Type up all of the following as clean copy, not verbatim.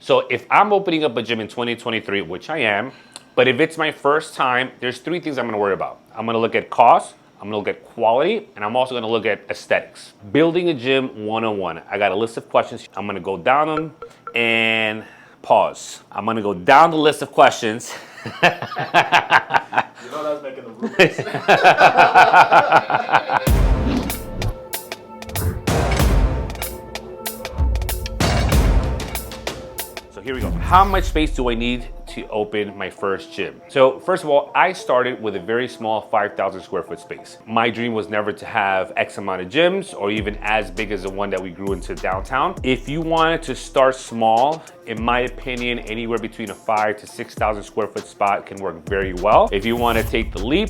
So if I'm opening up a gym in 2023, which I am, but if it's my first time, there's three things I'm gonna worry about. I'm gonna look at cost, I'm gonna look at quality, and I'm also gonna look at aesthetics. Building a gym 101. I got a list of questions. I'm gonna go down them and pause. I'm gonna go down the list of questions. You know that's making the rules. So here we go. How much space do I need to open my first gym? So first of all, I started with a very small 5,000 square foot space. My dream was never to have X amount of gyms or even as big as the one that we grew into downtown. If you wanted to start small, in my opinion, anywhere between a 5,000 to 6,000 square foot spot can work very well. If you want to take the leap,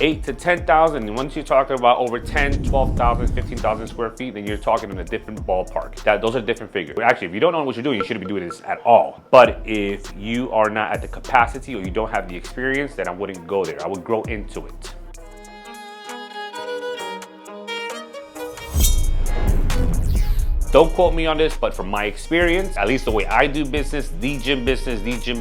8 to 10,000. And once you're talking about over 10, 12,000, 15,000 square feet, then you're talking in a different ballpark. Those are different figures. Actually, if you don't know what you're doing, you shouldn't be doing this at all. But if you are not at the capacity or you don't have the experience, then I wouldn't go there. I would grow into it. Don't quote me on this, but from my experience, at least the way I do business, the gym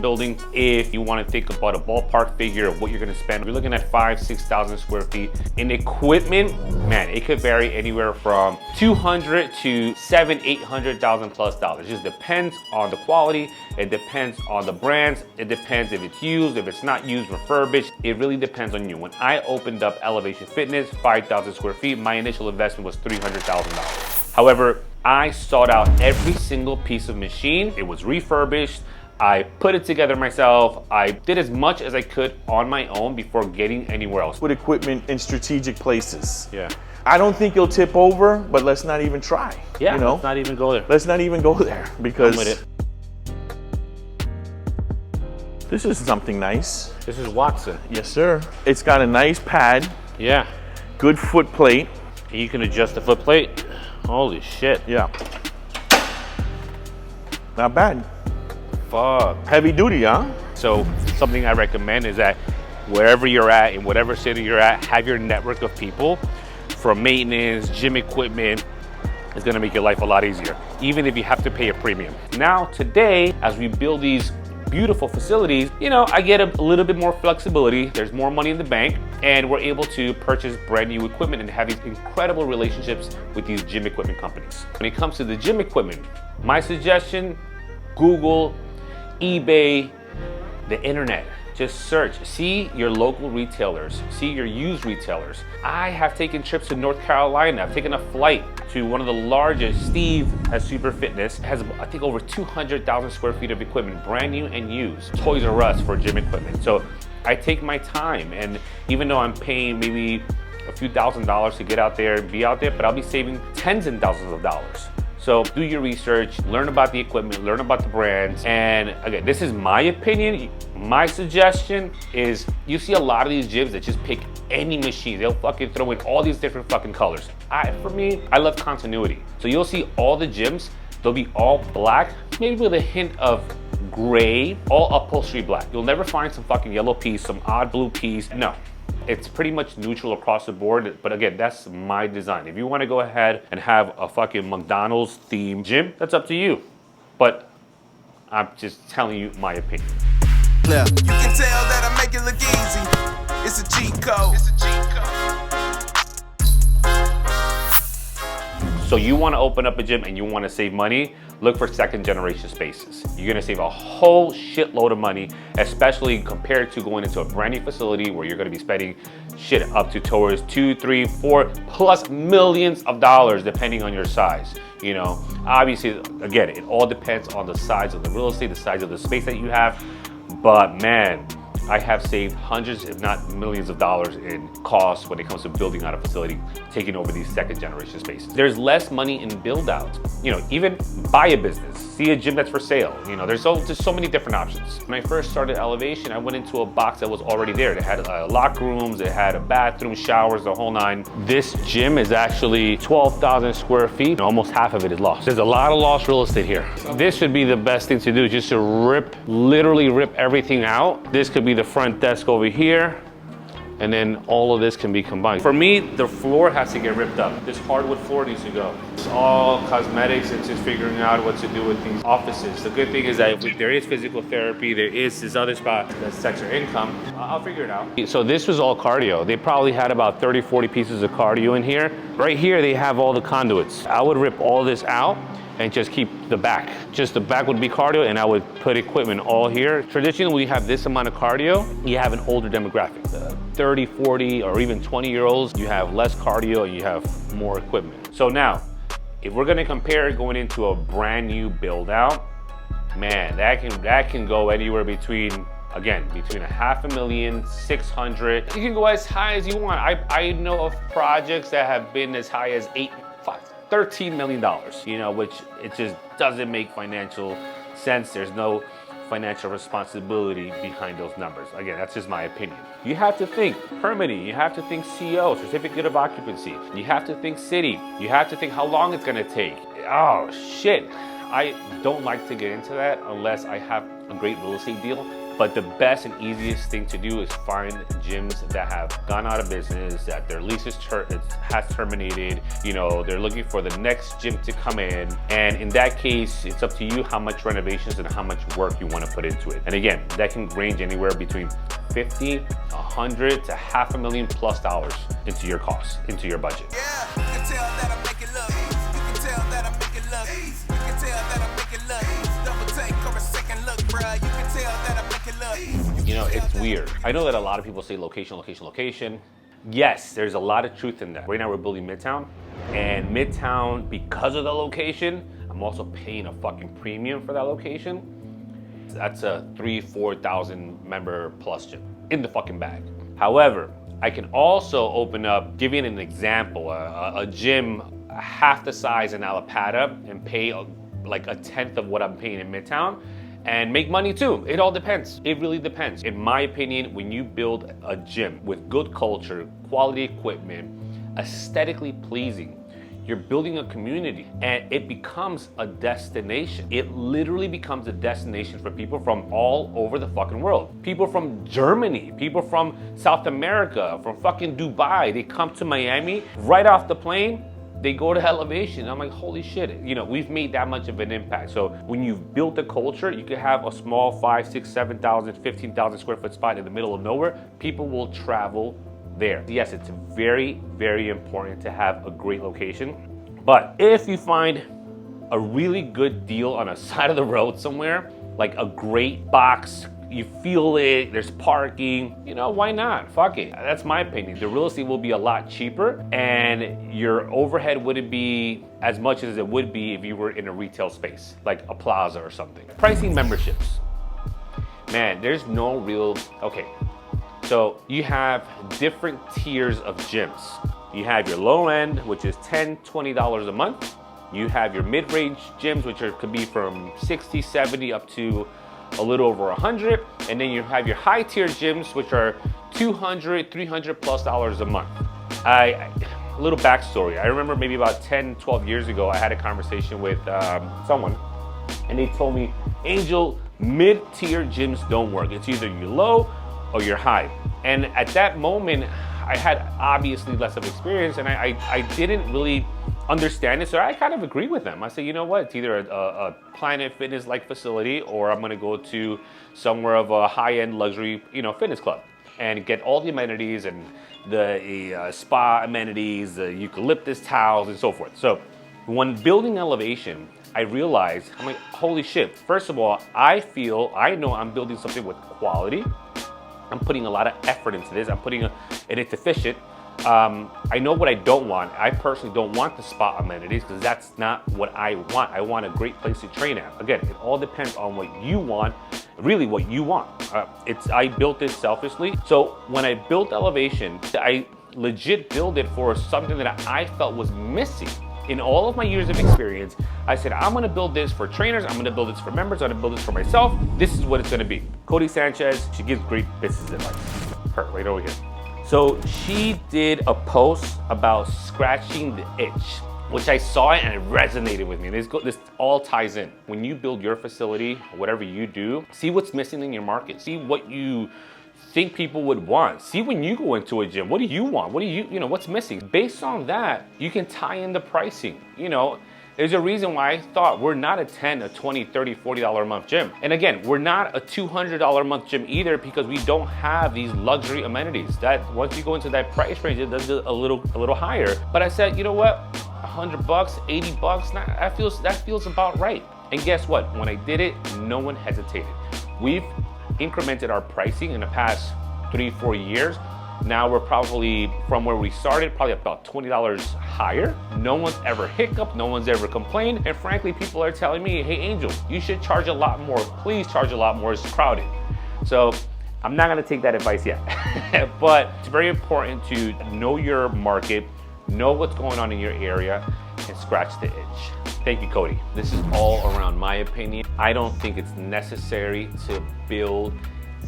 building, if you want to think about a ballpark figure of what you're going to spend, you're looking at 5,000, 6,000 square feet. In equipment, man, it could vary anywhere from 200 to 700,000, 800,000 plus dollars. It just depends on the quality. It depends on the brands. It depends if it's used, if it's not used, refurbished. It really depends on you. When I opened up Elevation Fitness, 5,000 square feet, my initial investment was $300,000. However, I sought out every single piece of machine. It was refurbished. I put it together myself. I did as much as I could on my own before getting anywhere else. Put equipment in strategic places. Yeah. I don't think you'll tip over, but let's not even try. Yeah, let's not even go there. Let's not even go there because I'm with it. This is something nice. This is Watson. Yes, sir. It's got a nice pad. Yeah. Good foot plate. And you can adjust the foot plate. Holy shit. Yeah. Not bad. Fuck. Heavy duty, huh? So something I recommend is that wherever you're at, in whatever city you're at, have your network of people from maintenance, gym equipment. It's gonna make your life a lot easier, even if you have to pay a premium. Now, today, as we build these beautiful facilities, I get a little bit more flexibility. There's more money in the bank, and we're able to purchase brand new equipment and have these incredible relationships with these gym equipment companies. When it comes to the gym equipment, my suggestion, Google, eBay, the internet. Just search, see your local retailers, see your used retailers. I have taken trips to North Carolina. I've taken a flight to one of the largest, Steve at Super Fitness, has I think over 200,000 square feet of equipment, brand new and used. Toys R Us for gym equipment. So I take my time, and even though I'm paying maybe a few $1,000s to get out there and be out there, but I'll be saving tens and thousands of dollars. So do your research, learn about the equipment, learn about the brands. And again, this is my opinion. My suggestion is you see a lot of these gyms that just pick any machine. They'll fucking throw in all these different fucking colors. For me, I love continuity. So you'll see all the gyms, they'll be all black, maybe with a hint of gray, all upholstery black. You'll never find some fucking yellow piece, some odd blue piece. No. It's pretty much neutral across the board, but again, that's my design. If you want to go ahead and have a fucking McDonald's themed gym, that's up to you. But I'm just telling you my opinion. Yeah. You can tell that I make it look easy. It's a cheat code. So you want to open up a gym and you want to save money, look for second generation spaces. You're going to save a whole shitload of money, especially compared to going into a brand new facility where you're going to be spending shit up to towards 2, 3, 4 plus millions of dollars depending on your size. Obviously, again, it all depends on the size of the real estate, the size of the space that you have. But man, I have saved hundreds, if not millions of dollars in costs when it comes to building out a facility, taking over these second generation spaces. There's less money in build out. Even buy a business, see a gym that's for sale. There's just so many different options. When I first started Elevation, I went into a box that was already there. It had locker rooms, it had a bathroom, showers, the whole nine. This gym is actually 12,000 square feet. Almost half of it is lost. There's a lot of lost real estate here. This would be the best thing to do, just to literally rip everything out. This could be the front desk over here, and then all of this can be combined. For me, the floor has to get ripped up. This hardwood floor needs to go. It's all cosmetics. It's just figuring out what to do with these offices. The good thing is that if there is physical therapy, there is this other spot that's extra income, I'll figure it out. So this was all cardio. They probably had about 30, 40 pieces of cardio in here. Right here, they have all the conduits. I would rip all this out and just keep the back. Just the back would be cardio, and I would put equipment all here. Traditionally, when you have this amount of cardio, you have an older demographic. 30, 40, or even 20-year-olds, you have less cardio and you have more equipment. So now, if we're gonna compare going into a brand new build out, man, that can go anywhere between, again, between $500,000, 600. You can go as high as you want. I know of projects that have been as high as $13 million, you know, which it just doesn't make financial sense. There's no financial responsibility behind those numbers. Again, that's just my opinion. You have to think permitting, you have to think CO, certificate of occupancy, you have to think city, you have to think how long it's gonna take. Oh shit, I don't like to get into that unless I have a great real estate deal. But the best and easiest thing to do is find gyms that have gone out of business, that their lease has terminated, you know, they're looking for the next gym to come in. And in that case, it's up to you how much renovations and how much work you want to put into it. And again, that can range anywhere between 50, 100 to $500,000 plus into your costs, into your budget. Yeah, you can tell that I make it look. You can tell that I make it look. You can tell that I make it look. Double take or a second look, bruh. You can tell that I make it look. You know, it's weird. I know that a lot of people say location, location, location. Yes, there's a lot of truth in that. Right now we're building Midtown, and Midtown, because of the location, I'm also paying a fucking premium for that location. That's a 3,000-4,000 member plus gym in the fucking bag. However, I can also open up, giving an example, a gym half the size in Alapata and pay like a tenth of what I'm paying in Midtown and make money too. It all depends. It really depends. In my opinion, when you build a gym with good culture, quality equipment, aesthetically pleasing, you're building a community and it becomes a destination. It literally becomes a destination for people from all over the fucking world. People from Germany, people from South America, from fucking Dubai, they come to Miami, right off the plane, they go to Elevation. I'm like, holy shit, you know, we've made that much of an impact. So when you've built a culture, you can have a small 5, 6, 7,000, 15,000 square foot spot in the middle of nowhere. People will travel there. Yes, it's very, very important to have a great location. But if you find a really good deal on a side of the road somewhere, like a great box, you feel it, there's parking, you know, why not? Fuck it. That's my opinion. The real estate will be a lot cheaper and your overhead wouldn't be as much as it would be if you were in a retail space, like a plaza or something. Pricing memberships. Man, there's no real, okay. So you have different tiers of gyms. You have your low end, which is $10, $20 a month. You have your mid-range gyms, which could be from 60, 70 up to a little over 100. And then you have your high tier gyms, which are $200, $300 plus a month. A little backstory. I remember maybe about 10, 12 years ago, I had a conversation with someone and they told me, Angel, mid-tier gyms don't work. It's either you're low or you're high. And at that moment, I had obviously less of experience and I didn't really understand it, so I kind of agreed with them. I said, you know what, it's either a Planet Fitness-like facility or I'm gonna go to somewhere of a high-end luxury, you know, fitness club and get all the amenities and the spa amenities, the eucalyptus towels and so forth. So when building Elevation, I realized, I'm like, holy shit, first of all, I know I'm building something with quality. I'm putting a lot of effort into this. And it's efficient. I know what I don't want. I personally don't want the spa amenities because that's not what I want. I want a great place to train at. Again, it all depends on what you want, really what you want. I built this selfishly. So when I built Elevation, I legit built it for something that I felt was missing. In all of my years of experience, I said, I'm gonna build this for trainers, I'm gonna build this for members, I'm gonna build this for myself. This is what it's gonna be. Cody Sanchez, she gives great business advice. Her, right over here. So she did a post about scratching the itch, which I saw it and it resonated with me. This all ties in. When you build your facility, whatever you do, see what's missing in your market. See what you think people would want. See when you go into a gym, what do you want? What do you know, what's missing? Based on that, you can tie in the pricing. You know, there's a reason why I thought we're not a $10, a $20, $30, $40 a month gym. And again, we're not a $200 a month gym either because we don't have these luxury amenities. That once you go into that price range, it does a little higher. But I said, you know what? $100, $80, that feels about right. And guess what? When I did it, no one hesitated. We've incremented our pricing in the past 3-4 years. Now we're probably, from where we started, probably about $20 higher. No one's ever hiccuped, no one's ever complained. And frankly, people are telling me, hey Angel, you should charge a lot more. Please charge a lot more, it's crowded. So I'm not gonna take that advice yet. But it's very important to know your market, know what's going on in your area, and scratch the itch. Thank you, Cody. This is all around my opinion. I don't think it's necessary to build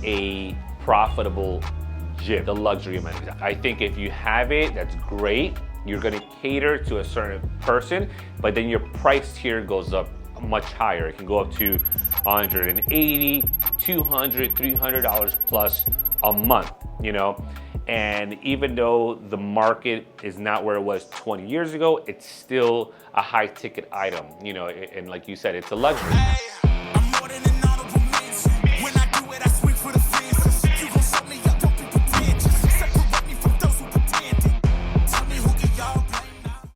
a profitable gym, the luxury amenities. I think if you have it, that's great. You're gonna cater to a certain person, but then your price tier goes up much higher. It can go up to $180, $200, $300 plus a month, you know? And even though the market is not where it was 20 years ago, it's still a high ticket item, you know, and like you said, it's a luxury.